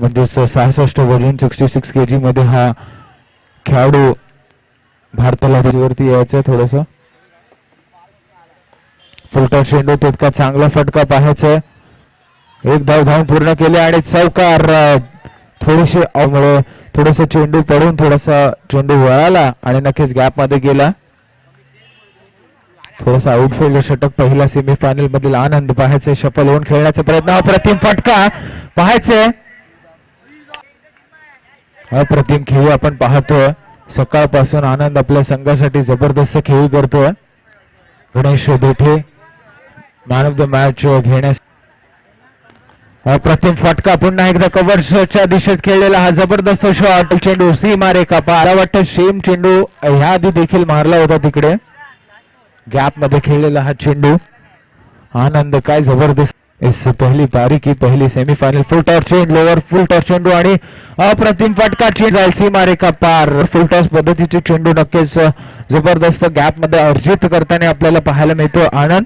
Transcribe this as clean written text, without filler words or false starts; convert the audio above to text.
म्हणजे 66 वजन 66 kg मध्ये हा खेळाडू भारताला वरती यायचं थोडस. फुलटॉस चेंडू तितका चांगला फटका पाहायचा. एक धाव धावून पूर्ण केले आणि चौकार. थोडेसे अवमुळे थोडस चेंडू पडून थोडासा चेंडू वळाला आणि नक्कीच गॅप मध्ये गेला. थोडासा आउटफील्ड षटक पहिला सेमीफायनल मधील आनंद पाहायचे. शफल होऊन खेळण्याचा प्रयत्न. अप्रतिम फटका पाहायचे. अप्रतिम खेळी आपण पाहतोय. सकाळपासून आनंद आपल्या संघासाठी जबरदस्त खेळी करतोय. गणेश बेठे मॅन ऑफ द मॅच घेण्यास. अप्रतिम फटका पुन्हा एकदा कव्हरच्या दिशेत खेळलेला हा जबरदस्त शॉट. चेंडू सीमारेखा पार. मला वाटतं सेम चेंडू ह्या आधी देखील मारला होता तिकडे. गॅप मध्ये खेळलेला हा चेंडू. आनंद काय जबरदस्त. पहिली पारी की पहिली सेमीफायनल. फुल टॉस चेंडू लोवर फुल टॉस चेंडू आणि अप्रतिम फटका. चेंज जाईल सीमारेखा पार. फुल टॉस पद्धतीचे चेंडू नक्कीच जबरदस्त गॅप मध्ये अर्जित करताना आपल्याला पाहायला मिळतो. आनंद